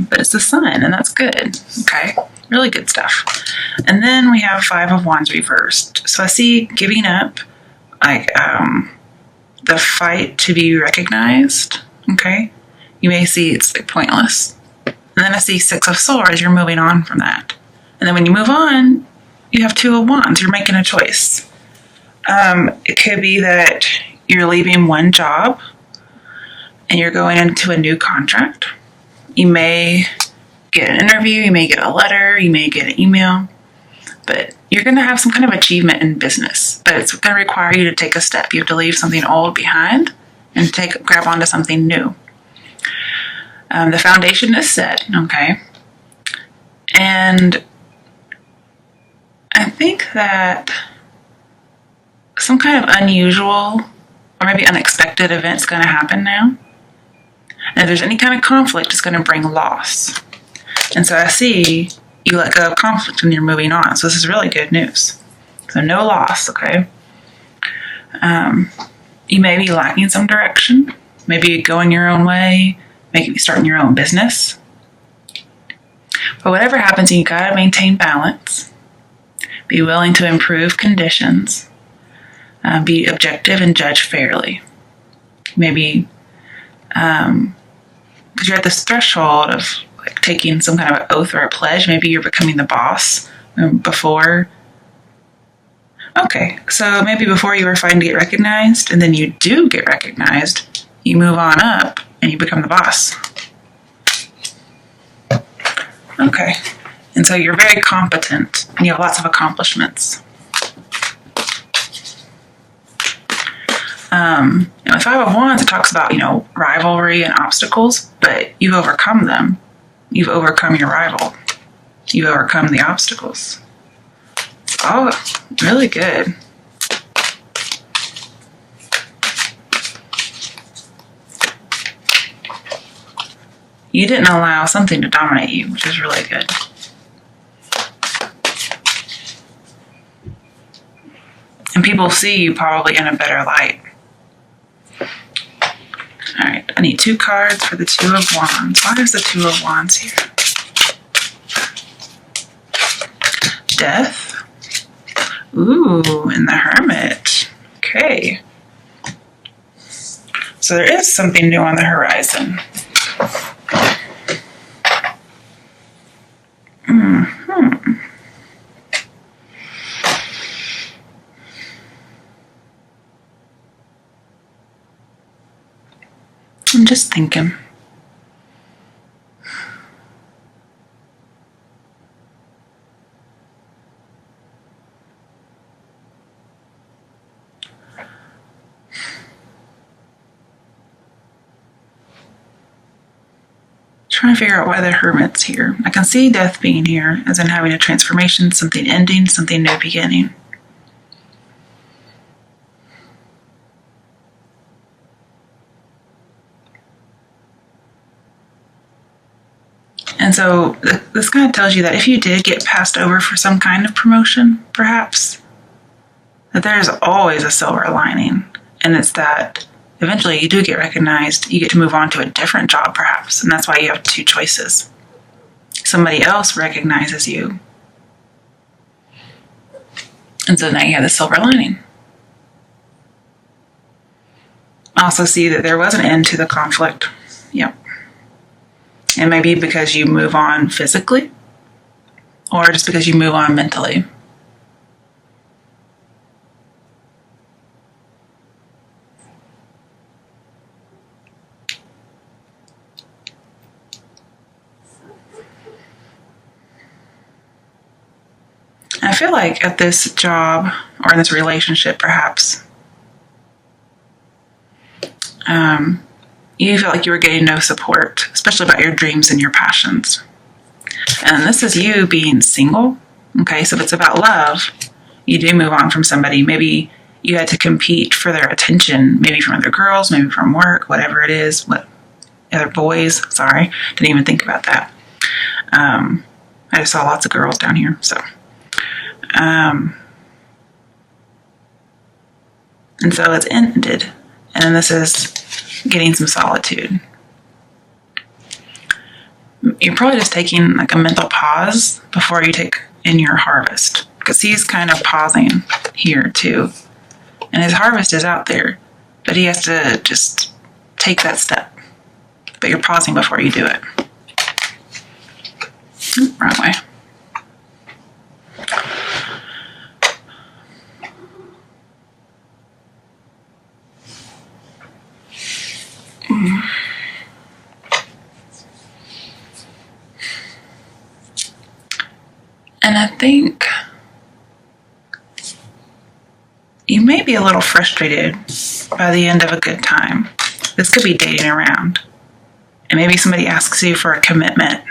But it's the sun, and that's good. Okay, really good stuff. And then we have Five of Wands reversed. So I see giving up, like the fight to be recognized. Okay, you may see it's like pointless. And then I see Six of Swords. You're moving on from that. And then when you move on, you have Two of Wands. You're making a choice. It could be that you're leaving one job and you're going into a new contract. You may get an interview, you may get a letter, you may get an email, but you're going to have some kind of achievement in business. But it's going to require you to take a step. You have to leave something old behind and grab onto something new. The foundation is set, okay? And I think that some kind of unusual or maybe unexpected event's going to happen now. And if there's any kind of conflict, it's going to bring loss. And so I see you let go of conflict and you're moving on. So this is really good news. So no loss, okay? You may be lacking some direction. Maybe going your own way. Maybe starting your own business. But whatever happens, you got to maintain balance. Be willing to improve conditions. Be objective and judge fairly. Maybe because you're at this threshold of like taking some kind of oath or a pledge. Maybe you're becoming the boss before. Okay, so maybe before you were fighting to get recognized, and then you do get recognized, you move on up and you become the boss. Okay, and so you're very competent and you have lots of accomplishments. And with Five of Wands, it talks about, rivalry and obstacles, but you've overcome them. You've overcome your rival. You've overcome the obstacles. Oh, really good. You didn't allow something to dominate you, which is really good. And people see you probably in a better light. All right, I need 2 cards for the Two of Wands. Why is the Two of Wands here? Death. Ooh, and the Hermit. Okay. So there is something new on the horizon. I'm just thinking. Trying to figure out why the Hermit's here. I can see death being here, as in having a transformation, something ending, something new beginning. And so this kind of tells you that if you did get passed over for some kind of promotion, perhaps, that there's always a silver lining. And it's that eventually you do get recognized, you get to move on to a different job perhaps. And that's why you have 2 choices. Somebody else recognizes you. And so now you have the silver lining. I also see that there was an end to the conflict. Yep. And maybe because you move on physically, or just because you move on mentally. I feel like at this job, or in this relationship perhaps, you felt like you were getting no support, especially about your dreams and your passions. And this is you being single. Okay, so if it's about love, you do move on from somebody. Maybe you had to compete for their attention, maybe from other girls, maybe from work, whatever it is, other boys. Sorry, didn't even think about that. I just saw lots of girls down here, so. And so it's ended. And this is getting some solitude. you're probably just taking like a mental pause before you take in your harvest, because he's kind of pausing here too. And his harvest is out there, but he has to just take that step. But you're pausing before you do it. Wrong way. And I think you may be a little frustrated by the end of a good time. This could be dating around. And maybe somebody asks you for a commitment.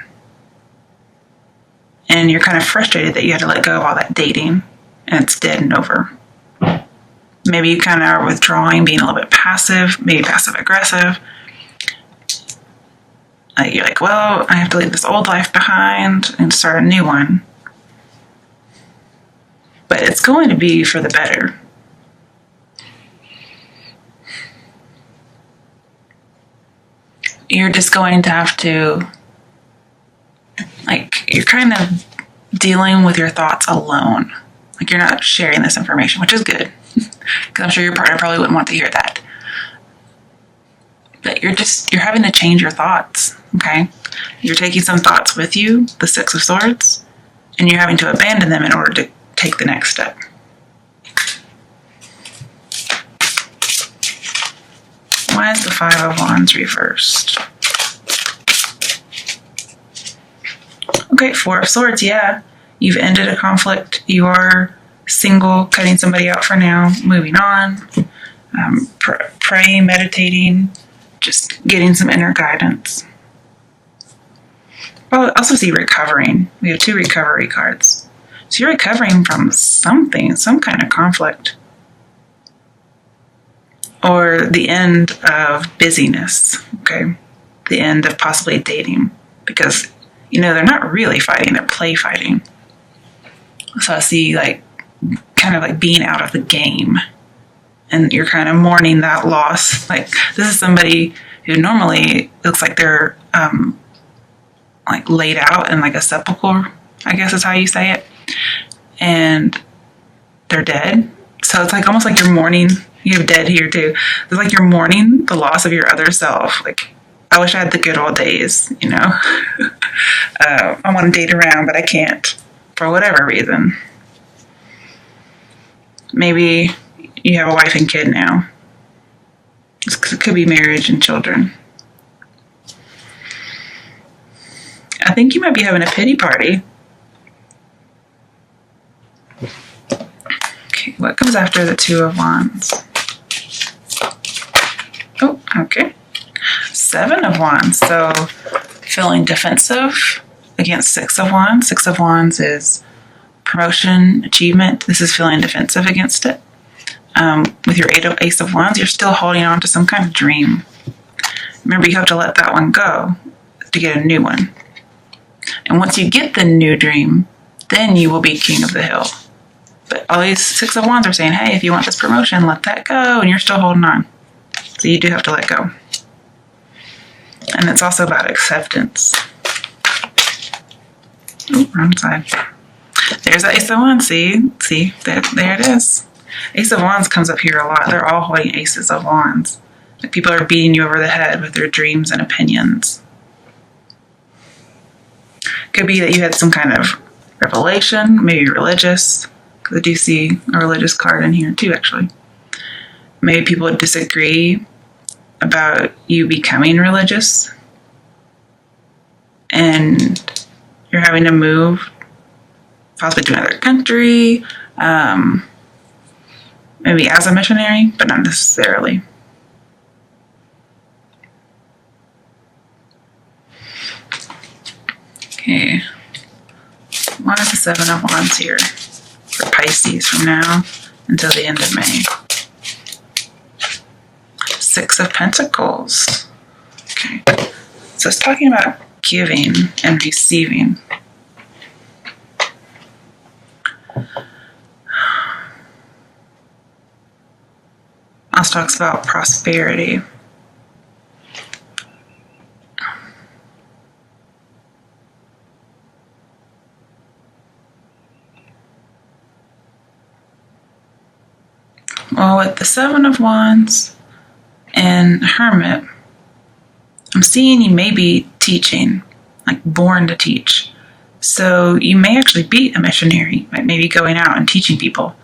And you're kind of frustrated that you had to let go of all that dating and it's dead and over. Maybe you kind of are withdrawing, being a little bit passive, maybe passive aggressive. You're like, well, I have to leave this old life behind and start a new one. But it's going to be for the better. You're just going to have to, you're kind of dealing with your thoughts alone. Like, you're not sharing this information, which is good. Because I'm sure your partner probably wouldn't want to hear that. But you're having to change your thoughts, okay? You're taking some thoughts with you, the Six of Swords, and you're having to abandon them in order to take the next step. Why is the Five of Wands reversed? Okay, Four of Swords, yeah. You've ended a conflict. You are single, cutting somebody out for now, moving on, praying, meditating, just getting some inner guidance. Well, I also see recovering. We have two recovery cards. So you're recovering from something, some kind of conflict. Or the end of busyness, okay? The end of possibly dating. Because, they're not really fighting, they're play fighting. So I see, kind of being out of the game. And you're kind of mourning that loss. This is somebody who normally looks like they're, laid out in a sepulcher, I guess is how you say it. And they're dead. So it's almost like you're mourning. You have dead here too. It's like you're mourning the loss of your other self. I wish I had the good old days, I want to date around, but I can't for whatever reason. Maybe you have a wife and kid now. It could be marriage and children. I think you might be having a pity party. Okay, what comes after the Two of Wands? Oh, okay. Seven of Wands. So feeling defensive against Six of Wands. Six of Wands is promotion, achievement. This is feeling defensive against it. With your Ace of Wands, you're still holding on to some kind of dream. Remember, you have to let that one go to get a new one. And once you get the new dream, then you will be king of the hill. But all these Six of Wands are saying, hey, if you want this promotion, let that go. And you're still holding on. So you do have to let go. And it's also about acceptance. Oh, wrong side. There's the Ace of Wands. See, there it is. Ace of Wands comes up here a lot. They're all holding Aces of Wands. People are beating you over the head with their dreams and opinions. Could be that you had some kind of revelation, maybe religious. Because I do see a religious card in here too, actually. Maybe people would disagree about you becoming religious. And you're having to move possibly to another country, maybe as a missionary, but not necessarily. Okay. Why is the Seven of Wands here for Pisces from now until the end of May? Six of Pentacles. Okay. So it's talking about giving and receiving. Also talks about prosperity. Well, with the Seven of Wands and Hermit, I'm seeing you may be teaching, like born to teach. So you may actually be a missionary, like maybe going out and teaching people.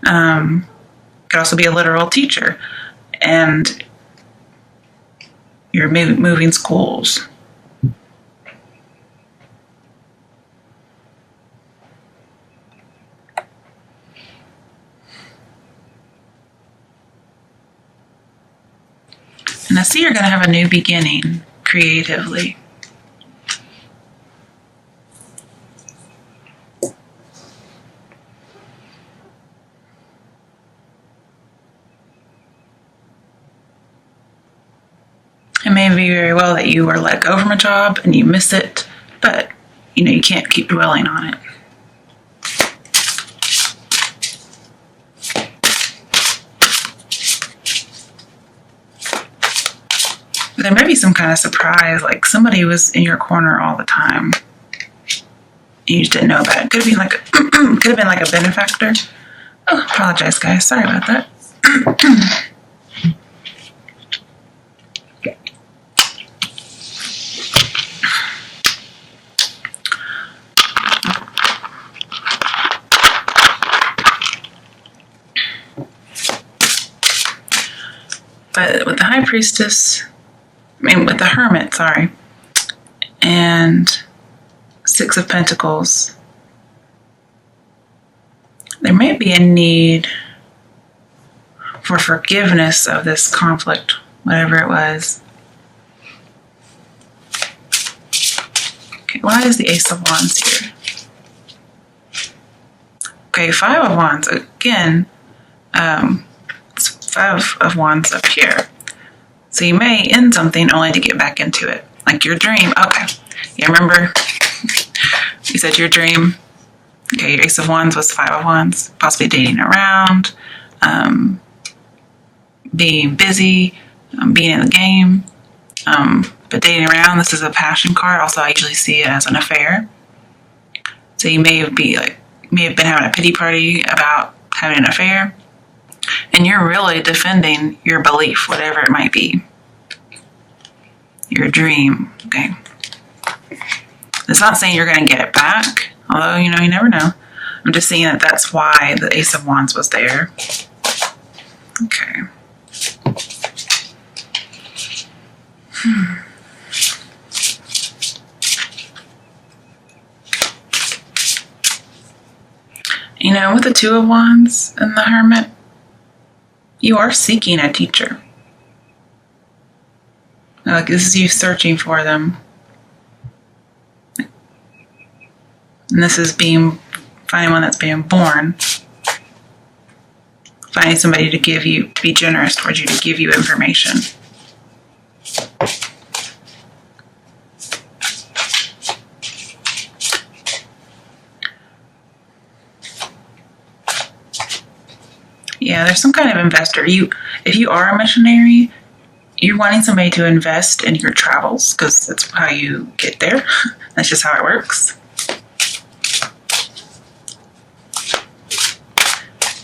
Could also be a literal teacher, and you're moving schools. And I see you're going to have a new beginning creatively. It may be very well that you were let go from a job and you miss it, but you can't keep dwelling on it. There may be some kind of surprise, like somebody was in your corner all the time. You just didn't know about it. Could have been like a benefactor. Oh, apologize, guys. Sorry about that. But with the High Priestess, with the Hermit, and Six of Pentacles, there may be a need for forgiveness of this conflict, whatever it was. Okay, why is the Ace of Wands here? Okay, Five of Wands, again, it's Five of Wands up here. So you may end something only to get back into it. Like your dream. Okay. Yeah, remember you said your dream. Okay, your Ace of Wands was Five of Wands. Possibly dating around, being busy, being in the game. But dating around, this is a passion card. Also, I usually see it as an affair. So you may have been having a pity party about having an affair. And you're really defending your belief, whatever it might be. Your dream, okay? It's not saying you're going to get it back, although, you never know. I'm just saying that that's why the Ace of Wands was there. Okay. With the Two of Wands and the Hermit, you are seeking a teacher. Like this is you searching for them. And this is finding one that's being born. Finding somebody to be generous towards you, to give you information. Yeah, there's some kind of investor. If you are a missionary, you're wanting somebody to invest in your travels because that's how you get there. That's just how it works.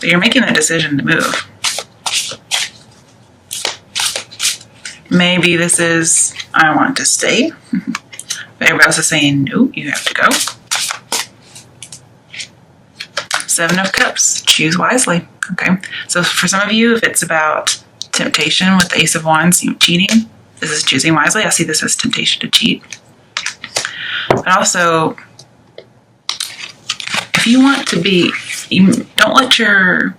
But you're making the decision to move. Maybe this is, I want to stay. But everybody else is saying, no, you have to go. Seven of Cups, choose wisely. Okay, so for some of you, if it's about temptation with the Ace of Wands, cheating, this is choosing wisely. I see this as temptation to cheat. But also, if you want to don't let your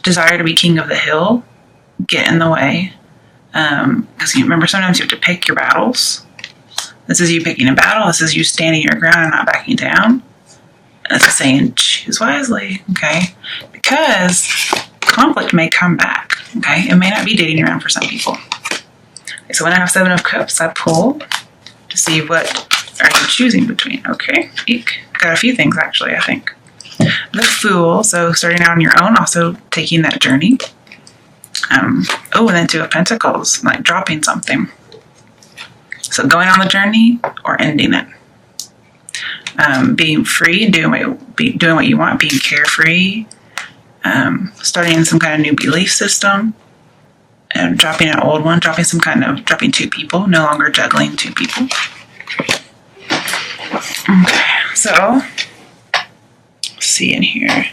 desire to be king of the hill get in the way. Because you remember, sometimes you have to pick your battles. This is you picking a battle. This is you standing your ground and not backing down. And it's saying, choose wisely, okay? Because conflict may come back, okay? It may not be dating around for some people. Okay, so when I have Seven of Cups, I pull to see what are you choosing between, okay? Eek. Got a few things, actually, I think. The Fool, so starting out on your own, also taking that journey. And then Two of Pentacles, like dropping something. So going on the journey or ending it. Being free and doing what you want, being carefree. starting some kind of new belief system, and dropping an old one, dropping two people, no longer juggling two people. Okay, so let's see in here.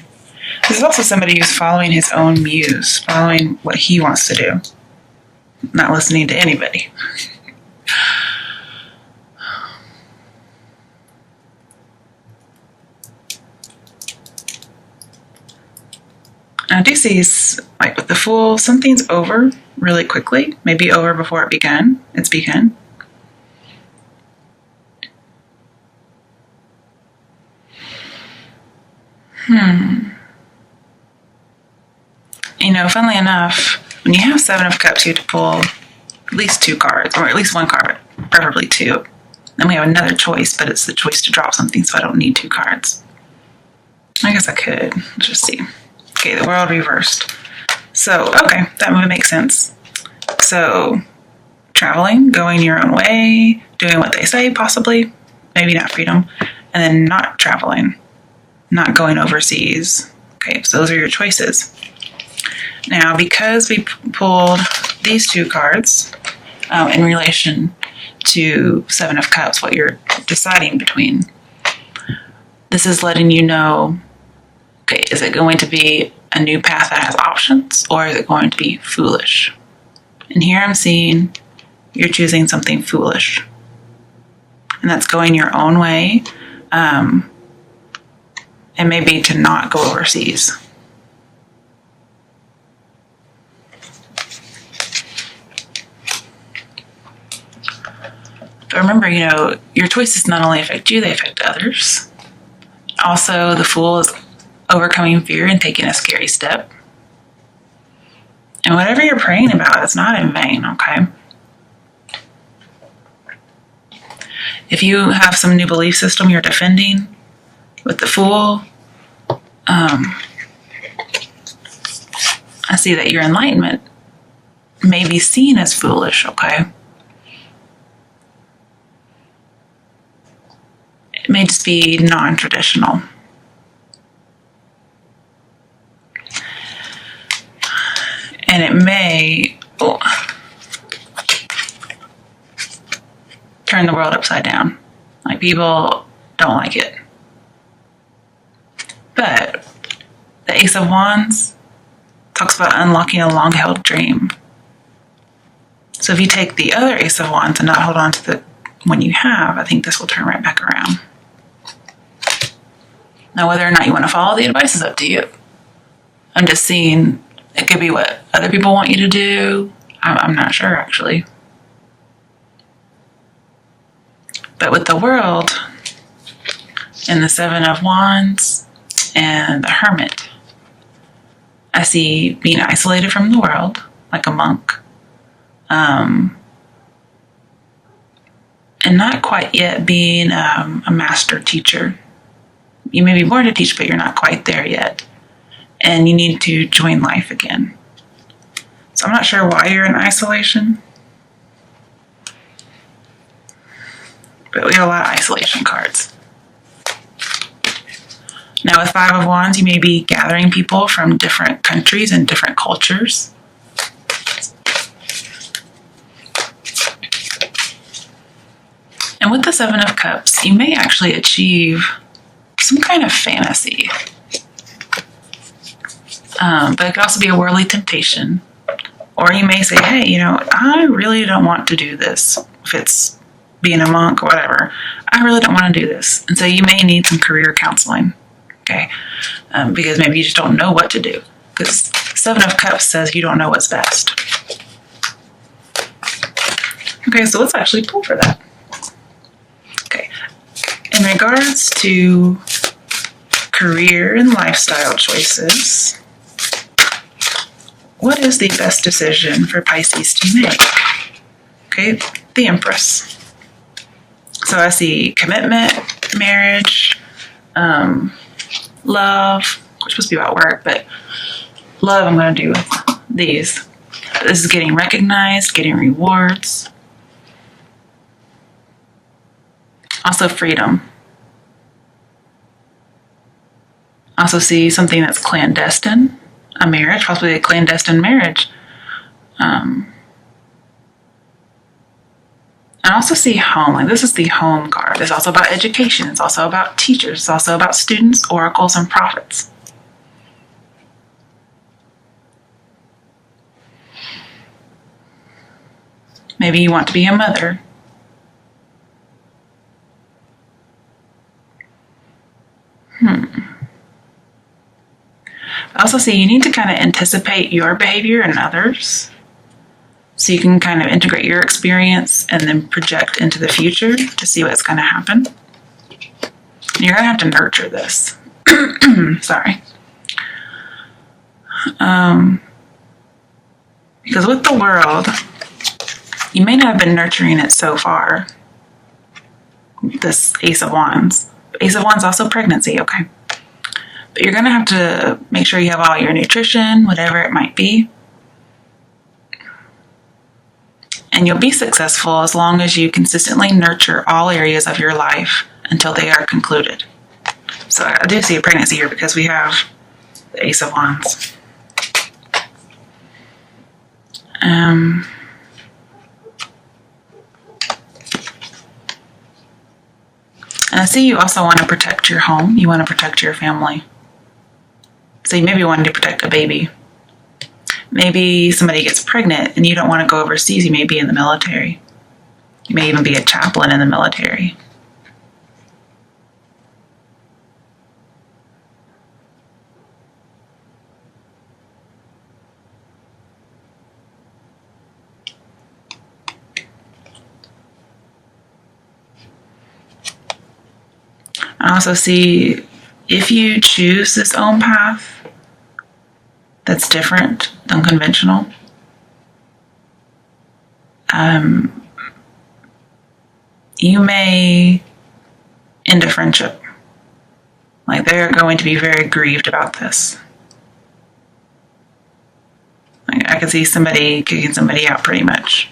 This is also somebody who's following his own muse, following what he wants to do, not listening to anybody. I do see, like with the Fool, something's over really quickly, maybe over before it's begun. You know, funnily enough, when you have Seven of Cups, you have to pull at least 2 cards, or at least 1 card, preferably 2. Then we have another choice, but it's the choice to drop something, so I don't need 2 cards. I guess I could. Let's just see. Okay, the World reversed. So, okay, that would make sense. So, traveling, going your own way, doing what they say, possibly, maybe not freedom, and then not traveling, not going overseas. Okay, so those are your choices. Now, because we pulled these 2 cards in relation to Seven of Cups, what you're deciding between, this is letting you know, okay, is it going to be a new path that has options, or is it going to be foolish? And here I'm seeing you're choosing something foolish. And that's going your own way, and maybe to not go overseas. But remember, you know, your choices not only affect you, they affect others. Also, the Fool is overcoming fear and taking a scary step. And whatever you're praying about, it's not in vain, okay? If you have some new belief system you're defending with the Fool, I see that your enlightenment may be seen as foolish, okay? It may just be non-traditional. And it may turn the world upside down. Like, people don't like it. But the Ace of Wands talks about unlocking a long-held dream. So if you take the other Ace of Wands and not hold on to the one you have, I think this will turn right back around. Now, whether or not you want to follow the advice is up to you. I'm just seeing it could be what other people want you to do. I'm not sure, actually. But with the World and the Seven of Wands and the Hermit, I see being isolated from the world, like a monk. And not quite yet being a master teacher. You may be born to teach, but you're not quite there yet. And you need to join life again. So I'm not sure why you're in isolation. But we have a lot of isolation cards. Now with Five of Wands, you may be gathering people from different countries and different cultures. And with the Seven of Cups, you may actually achieve some kind of fantasy. But it could also be a worldly temptation. Or you may say, hey, you know, I really don't want to do this. If it's being a monk or whatever, I really don't want to do this. And so you may need some career counseling, okay? Because maybe you just don't know what to do. Because Seven of Cups says you don't know what's best. Okay, so let's actually pull for that. Okay, in regards to career and lifestyle choices, what is the best decision for Pisces to make? Okay, the Empress. So I see commitment, marriage, love, which is supposed to be about work, but love I'm going to do with these. This is getting recognized, getting rewards. Also freedom. Also see something that's clandestine. a marriage, possibly a clandestine marriage. I also see home. Like, this is the home card. It's also about education. It's also about teachers. It's also about students, oracles, and prophets. Maybe you want to be a mother. I also see you need to kind of anticipate your behavior and others, so you can kind of integrate your experience and then project into the future to see what's going to happen. And you're going to have to nurture this. Sorry. Because with the world, you may not have been nurturing it so far. This Ace of Wands. Ace of Wands also pregnancy, okay? But you're going to have to make sure you have all your nutrition, whatever it might be. And you'll be successful as long as you consistently nurture all areas of your life until they are concluded. So I do see a pregnancy here because we have the Ace of Wands. And I see you also want to protect your home. You want to protect your family. So you maybe want to protect a baby. Maybe somebody gets pregnant and you don't want to go overseas. You may be in the military. You may even be a chaplain in the military. I also see if you choose this own path that's different than conventional, you may end a friendship. Like, they're going to be very grieved about this. Like, I could see somebody kicking somebody out pretty much.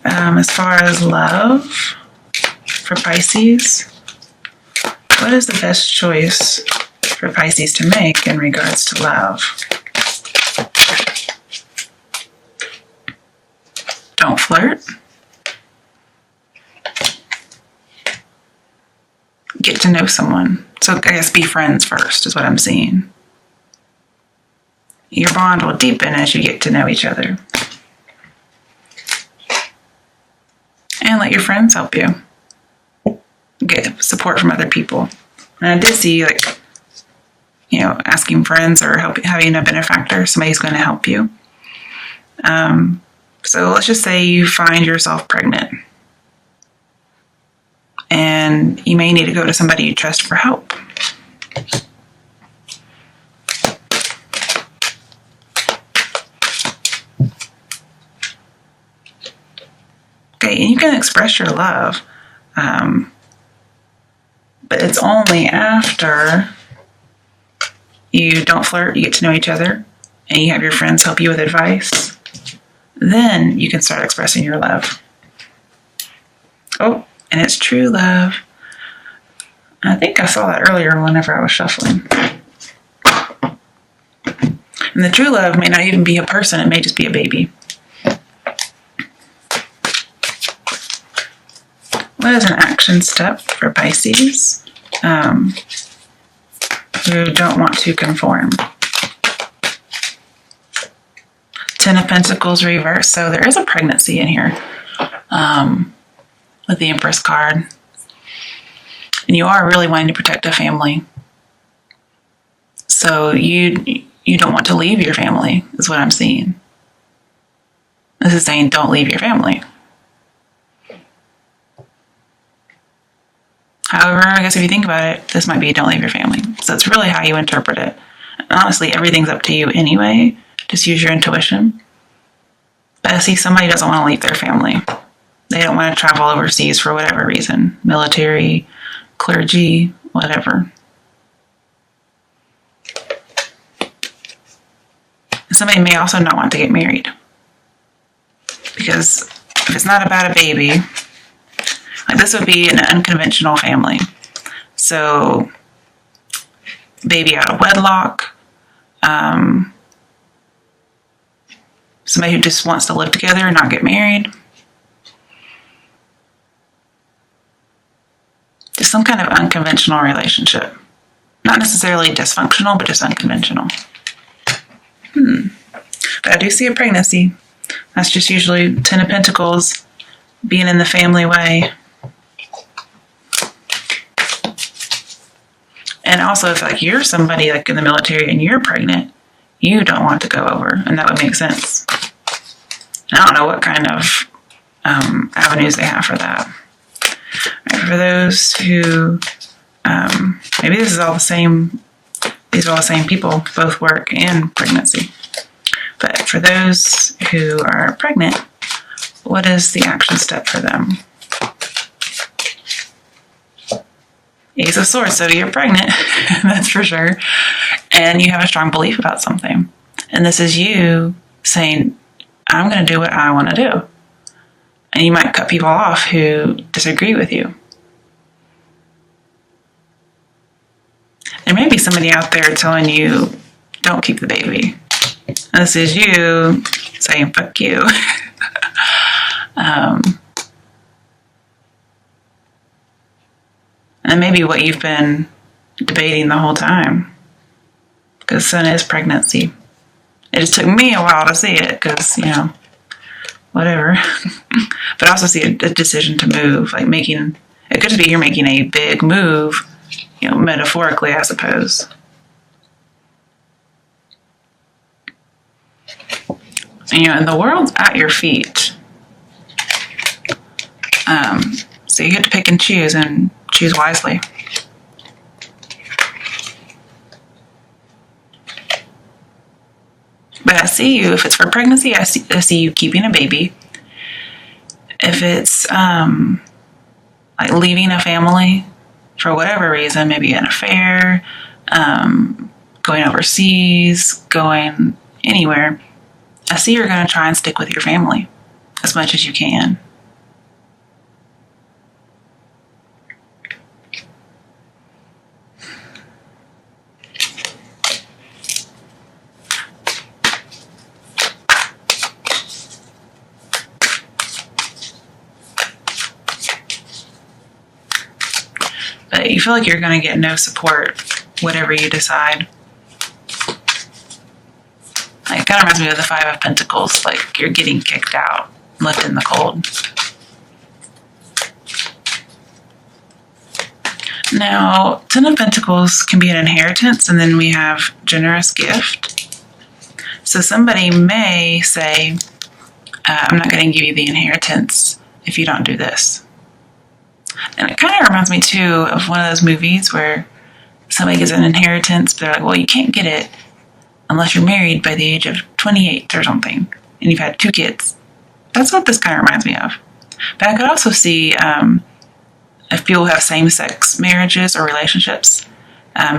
As far as love for Pisces, what is the best choice for Pisces to make in regards to love? Don't flirt. Get to know someone. So I guess be friends first is what I'm seeing. Your bond will deepen as you get to know each other. And let your friends help you. Get support from other people. And I did see, like, asking friends or having a benefactor. Somebody's going to help you. So let's just say you find yourself pregnant. And you may need to go to somebody you trust for help. Okay, and you can express your love. But it's only after you don't flirt, you get to know each other, and you have your friends help you with advice. Then you can start expressing your love. Oh, and it's true love. I think I saw that earlier whenever I was shuffling. And the true love may not even be a person, it may just be a baby. What is an action step for Pisces who don't want to conform? 10 of Pentacles reversed. So there is a pregnancy in here with the Empress card. And you are really wanting to protect a family. So you don't want to leave your family, is what I'm seeing. This is saying don't leave your family. However, I guess if you think about it, this might be don't leave your family. So it's really how you interpret it. And honestly, everything's up to you anyway. Just use your intuition. But I see somebody doesn't want to leave their family. They don't want to travel overseas for whatever reason. Military, clergy, whatever. And somebody may also not want to get married. Because if it's not about a baby, like this would be an unconventional family. So baby out of wedlock. Somebody who just wants to live together and not get married. Just some kind of unconventional relationship. Not necessarily dysfunctional, but just unconventional. But I do see a pregnancy. That's just usually 10 of Pentacles, being in the family way. And also, if like you're somebody like in the military and you're pregnant, you don't want to go over, and that would make sense. I don't know what kind of avenues they have for that. Right, for those who, maybe this is all the same, these are all the same people, both work and pregnancy. But for those who are pregnant, what is the action step for them? Ace of Swords, so you're pregnant, that's for sure. And you have a strong belief about something. And this is you saying, I'm going to do what I want to do. And you might cut people off who disagree with you. There may be somebody out there telling you, don't keep the baby. And this is you saying, fuck you. And maybe what you've been debating the whole time. Because Sun is pregnancy. It just took me a while to see it because, whatever. But I also see a decision to move, like it could just be you're making a big move, metaphorically, I suppose. And the world's at your feet. So you get to pick and choose wisely. But I see you, if it's for pregnancy, I see you keeping a baby. If it's like leaving a family for whatever reason, maybe an affair, going overseas, going anywhere, I see you're going to try and stick with your family as much as you can. But you feel like you're going to get no support, whatever you decide. Like, it kind of reminds me of the Five of Pentacles, like you're getting kicked out, left in the cold. Now, Ten of Pentacles can be an inheritance, and then we have generous gift. So somebody may say, I'm not going to give you the inheritance if you don't do this. And it kind of reminds me, too, of one of those movies where somebody gets an inheritance, but they're like, well, you can't get it unless you're married by the age of 28 or something, and you've had 2 kids. That's what this kind of reminds me of. But I could also see if people have same-sex marriages or relationships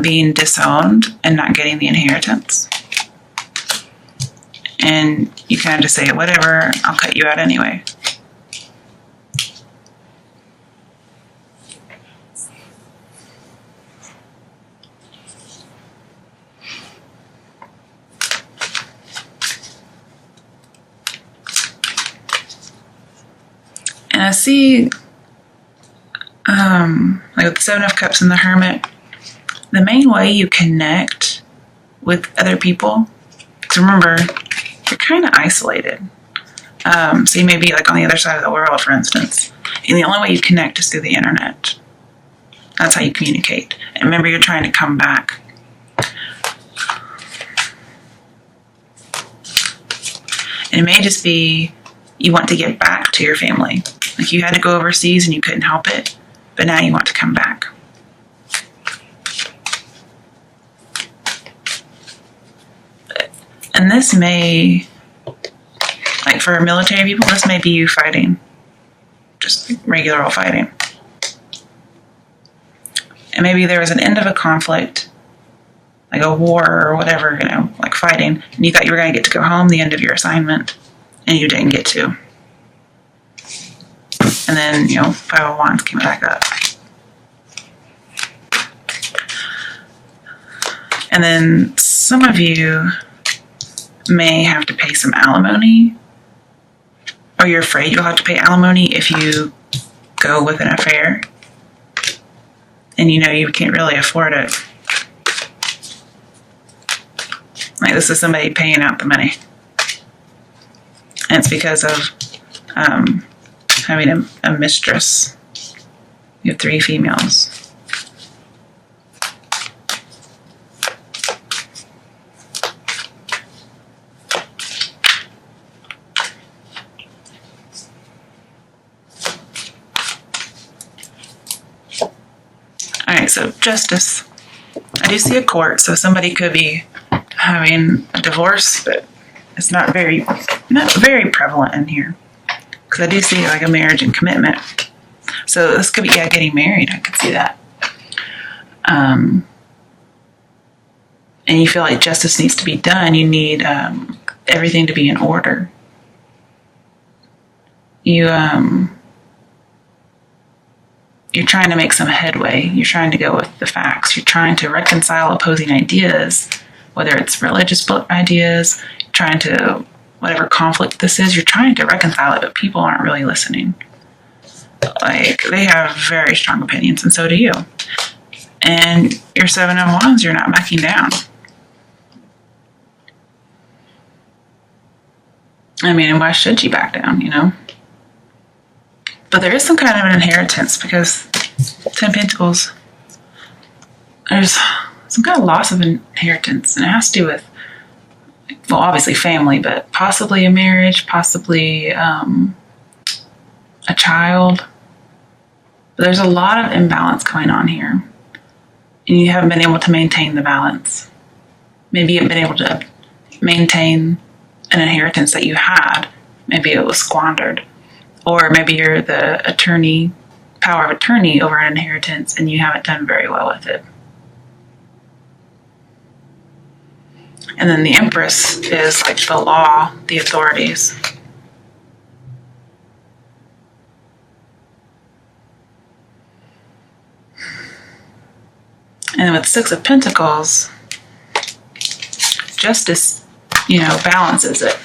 being disowned and not getting the inheritance. And you kind of just say, whatever, I'll cut you out anyway. And I see, like with the Seven of Cups and the Hermit, the main way you connect with other people, because remember, you're kind of isolated. So you may be like on the other side of the world, for instance, and the only way you connect is through the internet. That's how you communicate. And remember, you're trying to come back. And it may just be you want to get back to your family. Like you had to go overseas and you couldn't help it, but now you want to come back. And this may, like for military people, this may be you fighting. Just regular old fighting. And maybe there was an end of a conflict, like a war or whatever, like fighting, and you thought you were going to get to go home the end of your assignment, and you didn't get to. And then, Five of Wands came back up. And then some of you may have to pay some alimony, or you're afraid you'll have to pay alimony if you go with an affair and you know you can't really afford it. Like, this is somebody paying out the money. And it's because of having a mistress. You have 3 females. All right, so justice. I do see a court, so somebody could be having a divorce, but it's not very prevalent in here. Because I do see like a marriage and commitment. So this could be, yeah, getting married. I could see that. And you feel like justice needs to be done. You need everything to be in order. You're trying to make some headway. You're trying to go with the facts. You're trying to reconcile opposing ideas, whether it's religious ideas, you're trying to, whatever conflict this is, you're trying to reconcile it, but people aren't really listening. Like, they have very strong opinions, and so do you. And your 7 of Wands, you're not backing down. I mean, why should you back down, you know? But there is some kind of an inheritance, because 10 Pentacles, there's some kind of loss of inheritance, and it has to do with, well, obviously family, but possibly a marriage, possibly a child. But there's a lot of imbalance going on here, and you haven't been able to maintain the balance. Maybe you haven't been able to maintain an inheritance that you had. Maybe it was squandered. Or maybe you're the power of attorney over an inheritance, and you haven't done very well with it. And then the Empress is like the law, the authorities. And with 6 of Pentacles, justice, balances it.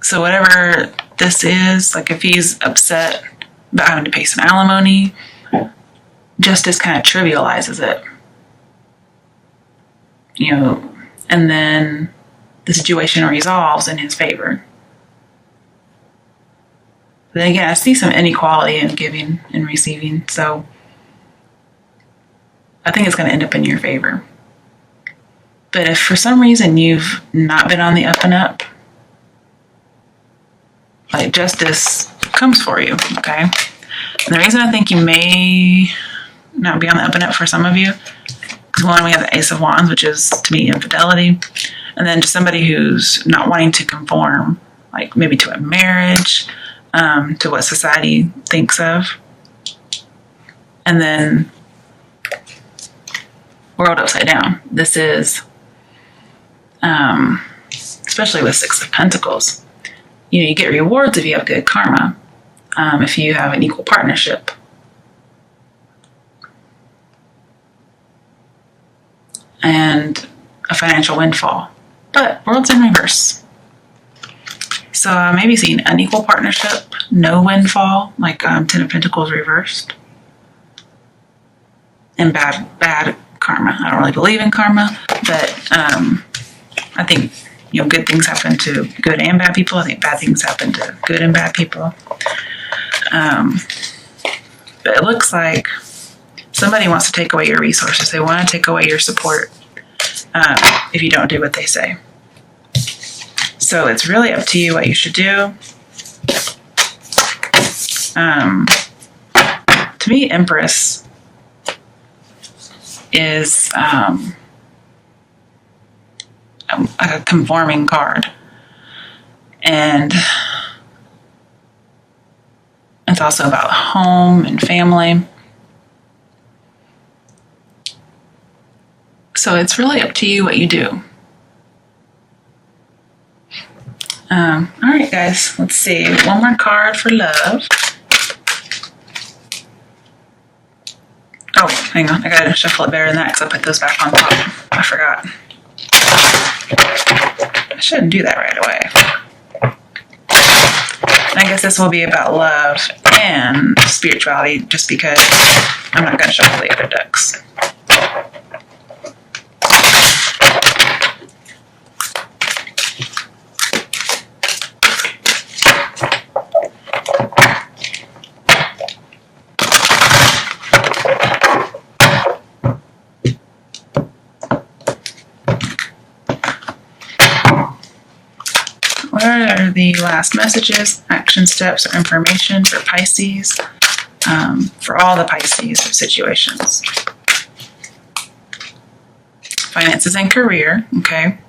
So whatever this is, like if he's upset about having to pay some alimony, justice kind of trivializes it. And then the situation resolves in his favor. But then again, I see some inequality in giving and receiving, so I think it's going to end up in your favor. But if for some reason you've not been on the up and up, like, justice comes for you, okay? And the reason I think you may not be on the up and up for some of you, because one, we have the Ace of Wands, which is, to me, infidelity. And then just somebody who's not wanting to conform, like maybe to a marriage, to what society thinks of. And then world upside down. This is, especially with 6 of Pentacles, you get rewards if you have good karma, if you have an equal partnership. And a financial windfall. But world's in reverse. So maybe seeing unequal partnership, no windfall, like 10 of Pentacles reversed. And bad karma. I don't really believe in karma, but I think good things happen to good and bad people. I think bad things happen to good and bad people. But it looks like somebody wants to take away your resources. They want to take away your support if you don't do what they say. So it's really up to you what you should do. To me, Empress is a conforming card. And it's also about home and family. So it's really up to you what you do. All right, guys, let's see. One more card for love. Oh, hang on. I gotta shuffle it better than that because I put those back on top. I forgot. I shouldn't do that right away. And I guess this will be about love and spirituality just because I'm not going to shuffle the other decks. What are the last messages, action steps, or information for Pisces, for all the Pisces situations? Finances and career, okay.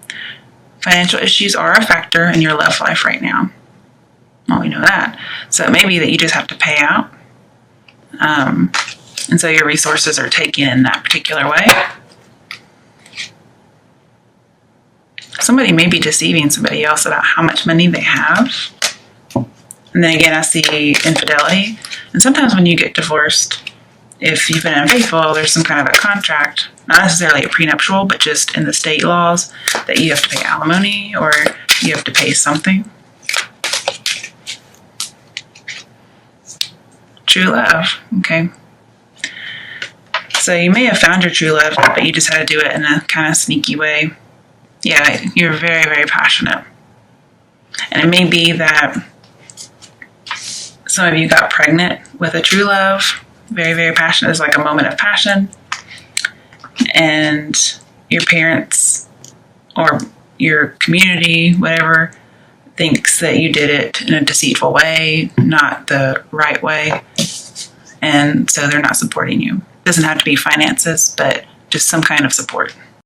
Financial issues are a factor in your love life right now. Well, we know that. So it may be that you just have to pay out. And so your resources are taken in that particular way. Somebody may be deceiving somebody else about how much money they have. And then again, I see infidelity. And sometimes when you get divorced, if you've been unfaithful, there's some kind of a contract, not necessarily a prenuptial, but just in the state laws that you have to pay alimony or you have to pay something. True love, okay. So you may have found your true love, but you just had to do it in a kind of sneaky way. Yeah, you're very, very passionate. And it may be that some of you got pregnant with a true love. Very, very passionate. It's like a moment of passion. And your parents or your community, whatever, thinks that you did it in a deceitful way, not the right way. And so they're not supporting you. It doesn't have to be finances, but just some kind of support.